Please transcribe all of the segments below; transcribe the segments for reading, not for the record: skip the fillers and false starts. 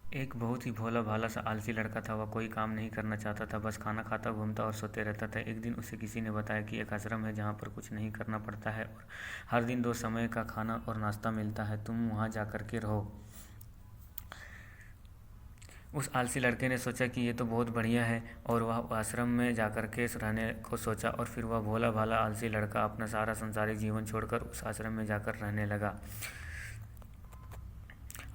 एक बहुत ही भोला भाला सा आलसी लड़का था। वह कोई काम नहीं करना चाहता था, बस खाना खाता, घूमता और सोते रहता था। एक दिन उसे किसी ने बताया कि एक आश्रम है जहाँ पर कुछ नहीं करना पड़ता है और हर दिन 2 समय का खाना और नाश्ता मिलता है। तुम वहाँ जा कर के रहो। उस आलसी लड़के ने सोचा कि ये तो बहुत बढ़िया है और वह आश्रम में जाकर के रहने को सोचा। और फिर वह भोला भाला आलसी लड़का अपना सारा संसारिक जीवन छोड़कर उस आश्रम में जाकर रहने लगा।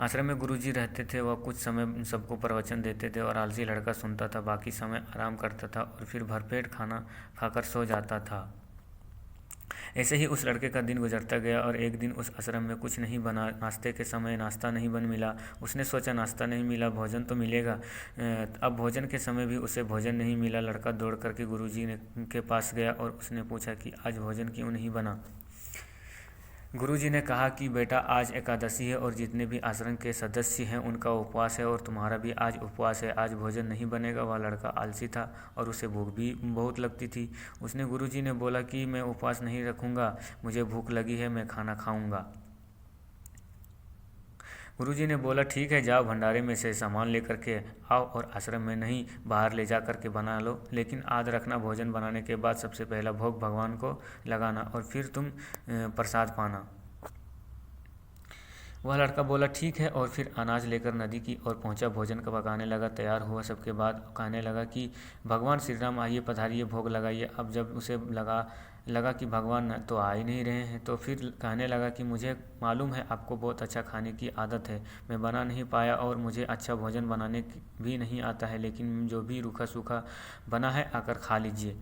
आश्रम में गुरुजी रहते थे। वह कुछ समय सबको प्रवचन देते थे और आलसी लड़का सुनता था। बाकी समय आराम करता था और फिर भरपेट खाना खाकर सो जाता था। ऐसे ही उस लड़के का दिन गुजरता गया और एक दिन उस आश्रम में कुछ नहीं बना। नाश्ते के समय नाश्ता नहीं बन मिला। उसने सोचा नाश्ता नहीं मिला, भोजन तो मिलेगा। अब भोजन के समय भी उसे भोजन नहीं मिला। लड़का दौड़ करके गुरुजी ने के पास गया और उसने पूछा कि आज भोजन क्यों नहीं बना। गुरुजी ने कहा कि बेटा, आज एकादशी है और जितने भी आश्रम के सदस्य हैं उनका उपवास है और तुम्हारा भी आज उपवास है। आज भोजन नहीं बनेगा। वह लड़का आलसी था और उसे भूख भी बहुत लगती थी। उसने गुरुजी ने बोला कि मैं उपवास नहीं रखूँगा, मुझे भूख लगी है, मैं खाना खाऊँगा। गुरुजी ने बोला ठीक है, जाओ भंडारे में से सामान लेकर के आओ और आश्रम में नहीं बाहर ले जा कर के बना लो। लेकिन याद रखना, भोजन बनाने के बाद सबसे पहला भोग भगवान को लगाना और फिर तुम प्रसाद पाना। वह लड़का बोला ठीक है और फिर अनाज लेकर नदी की ओर पहुंचा। भोजन का पकाने लगा। तैयार हुआ सबके बाद कहने लगा कि भगवान श्री राम आइए, पधारिए, भोग लगाइए। अब जब उसे लगा कि भगवान तो आ ही नहीं रहे हैं, तो फिर कहने लगा कि मुझे मालूम है आपको बहुत अच्छा खाने की आदत है, मैं बना नहीं पाया और मुझे अच्छा भोजन बनाने भी नहीं आता है, लेकिन जो भी रूखा सूखा बना है आकर खा लीजिए।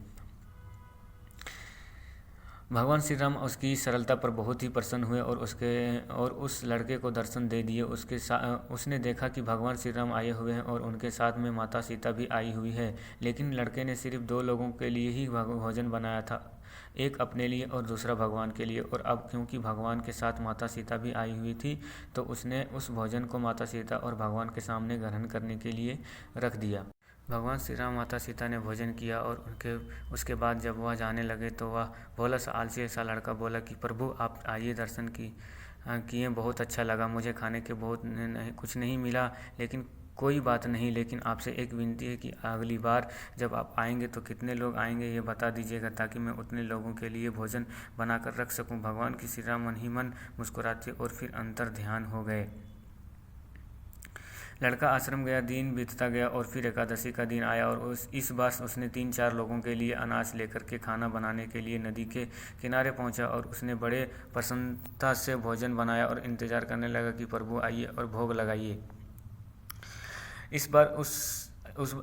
भगवान श्री राम उसकी सरलता पर बहुत ही प्रसन्न हुए और उस लड़के को दर्शन दे दिए। उसने देखा कि भगवान श्री राम आए हुए हैं और उनके साथ में माता सीता भी आई हुई है। लेकिन लड़के ने सिर्फ 2 लोगों के लिए ही भोजन बनाया था, एक अपने लिए और दूसरा भगवान के लिए। और अब क्योंकि भगवान के साथ माता सीता भी आई हुई थी, तो उसने उस भोजन को माता सीता और भगवान के सामने ग्रहण करने के लिए रख दिया। भगवान श्री राम माता सीता ने भोजन किया और उसके बाद जब वह जाने लगे तो वह भोला सा आलसी सा लड़का बोला कि प्रभु आप आइए, दर्शन किए, बहुत अच्छा लगा। मुझे खाने के बहुत कुछ नहीं मिला, लेकिन कोई बात नहीं। लेकिन आपसे एक विनती है कि अगली बार जब आप आएंगे तो कितने लोग आएंगे ये बता दीजिएगा, ताकि मैं उतने लोगों के लिए भोजन बना कर रख सकूं। भगवान की श्री राम मन ही मन मुस्कुराते और फिर अंतर ध्यान हो गए। लड़का आश्रम गया। दिन बीतता गया और फिर एकादशी का दिन आया और इस बार उसने 3-4 लोगों के लिए अनाज लेकर के खाना बनाने के लिए नदी के किनारे पहुंचा और उसने बड़े प्रसन्नता से भोजन बनाया और इंतज़ार करने लगा कि प्रभु आइए और भोग लगाइए। इस बार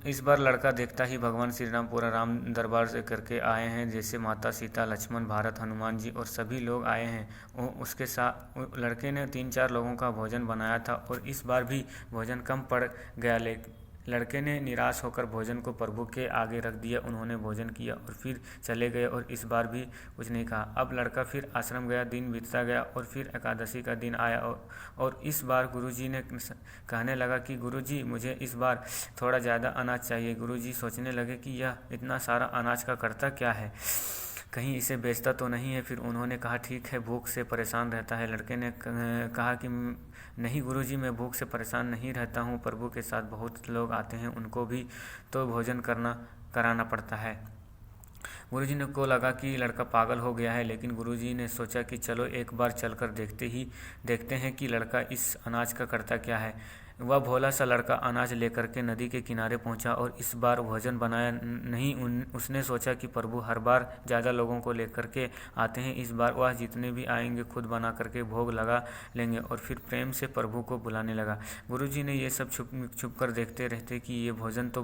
इस बार लड़का देखता ही भगवान श्री राम पूरा राम दरबार से करके आए हैं, जैसे माता सीता, लक्ष्मण, भारत, हनुमान जी और सभी लोग आए हैं। उसके साथ लड़के ने 3-4 लोगों का भोजन बनाया था और इस बार भी भोजन कम पड़ गया। लड़के ने निराश होकर भोजन को प्रभु के आगे रख दिया। उन्होंने भोजन किया और फिर चले गए और इस बार भी कुछ नहीं कहा। अब लड़का फिर आश्रम गया। दिन बीतता गया और फिर एकादशी का दिन आया और इस बार गुरुजी ने कहने लगा कि गुरुजी, मुझे इस बार थोड़ा ज़्यादा अनाज चाहिए। गुरुजी सोचने लगे कि यह इतना सारा अनाज का करता क्या है, कहीं इसे बेचता तो नहीं है। फिर उन्होंने कहा ठीक है, भूख से परेशान रहता है। लड़के ने कहा कि नहीं गुरुजी, मैं भूख से परेशान नहीं रहता हूँ, प्रभु के साथ बहुत लोग आते हैं, उनको भी तो भोजन कराना पड़ता है। गुरुजी ने को लगा कि लड़का पागल हो गया है, लेकिन गुरुजी ने सोचा कि चलो एक बार चलकर देखते हैं कि लड़का इस अनाज का करता क्या है। वह भोला सा लड़का अनाज लेकर के नदी के किनारे पहुंचा और इस बार भोजन बनाया नहीं। उसने सोचा कि प्रभु हर बार ज़्यादा लोगों को लेकर के आते हैं, इस बार वह जितने भी आएंगे खुद बना करके भोग लगा लेंगे। और फिर प्रेम से प्रभु को बुलाने लगा। गुरुजी ने ये सब छुप कर देखते रहते कि ये भोजन तो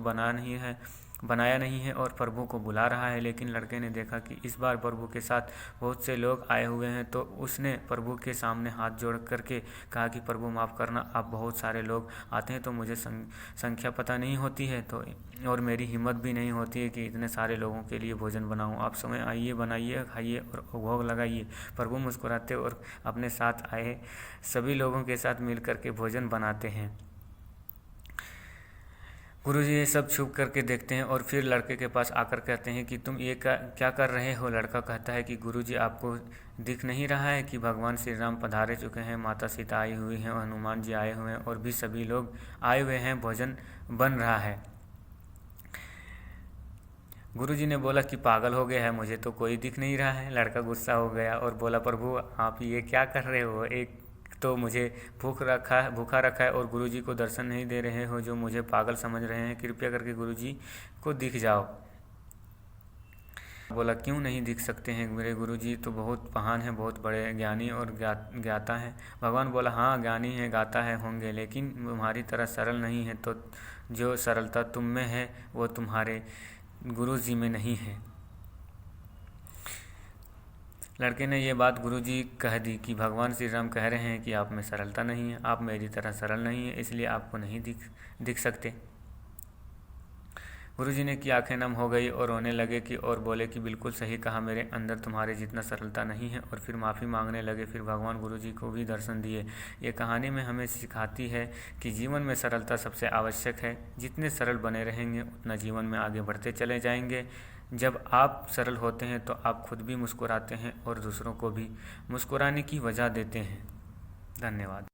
बनाया नहीं है और प्रभु को बुला रहा है। लेकिन लड़के ने देखा कि इस बार प्रभु के साथ बहुत से लोग आए हुए हैं, तो उसने प्रभु के सामने हाथ जोड़ करके कहा कि प्रभु माफ़ करना, आप बहुत सारे लोग आते हैं तो मुझे संख्या पता नहीं होती है, तो और मेरी हिम्मत भी नहीं होती है कि इतने सारे लोगों के लिए भोजन बनाऊं। आप समय आइए, बनाइए, खाइए और भोग लगाइए। प्रभु मुस्कुराते और अपने साथ आए सभी लोगों के साथ मिल करके भोजन बनाते हैं। गुरुजी ये सब छुप करके देखते हैं और फिर लड़के के पास आकर कहते हैं कि तुम ये क्या कर रहे हो। लड़का कहता है कि गुरुजी आपको दिख नहीं रहा है कि भगवान श्री राम पधारे चुके हैं, माता सीता आई हुई हैं, हनुमान जी आए हुए हैं और भी सभी लोग आए हुए हैं, भोजन बन रहा है। गुरुजी ने बोला कि पागल हो गया है, मुझे तो कोई दिख नहीं रहा है। लड़का गुस्सा हो गया और बोला प्रभु आप ये क्या कर रहे हो, एक तो मुझे भूखा रखा है और गुरुजी को दर्शन नहीं दे रहे हो, जो मुझे पागल समझ रहे हैं, कृपया करके गुरुजी को दिख जाओ। बोला क्यों नहीं दिख सकते हैं, मेरे गुरुजी तो बहुत महान हैं, बहुत बड़े ज्ञानी और ज्ञाता हैं। भगवान बोला हाँ ज्ञानी है, गाता है होंगे, लेकिन तुम्हारी तरह सरल नहीं है, तो जो सरलता तुम में है वो तुम्हारे गुरुजी में नहीं है। लड़के ने ये बात गुरुजी कह दी कि भगवान श्री राम कह रहे हैं कि आप में सरलता नहीं है, आप मेरी तरह सरल नहीं है, इसलिए आपको नहीं दिख सकते। गुरुजी ने की आंखें नम हो गई और रोने लगे कि और बोले कि बिल्कुल सही कहा, मेरे अंदर तुम्हारे जितना सरलता नहीं है, और फिर माफ़ी मांगने लगे। फिर भगवान गुरुजी को भी दर्शन दिए। ये कहानी में हमें सिखाती है कि जीवन में सरलता सबसे आवश्यक है। जितने सरल बने रहेंगे उतना जीवन में आगे बढ़ते चले जाएंगे। जब आप सरल होते हैं तो आप खुद भी मुस्कुराते हैं और दूसरों को भी मुस्कुराने की वजह देते हैं। धन्यवाद।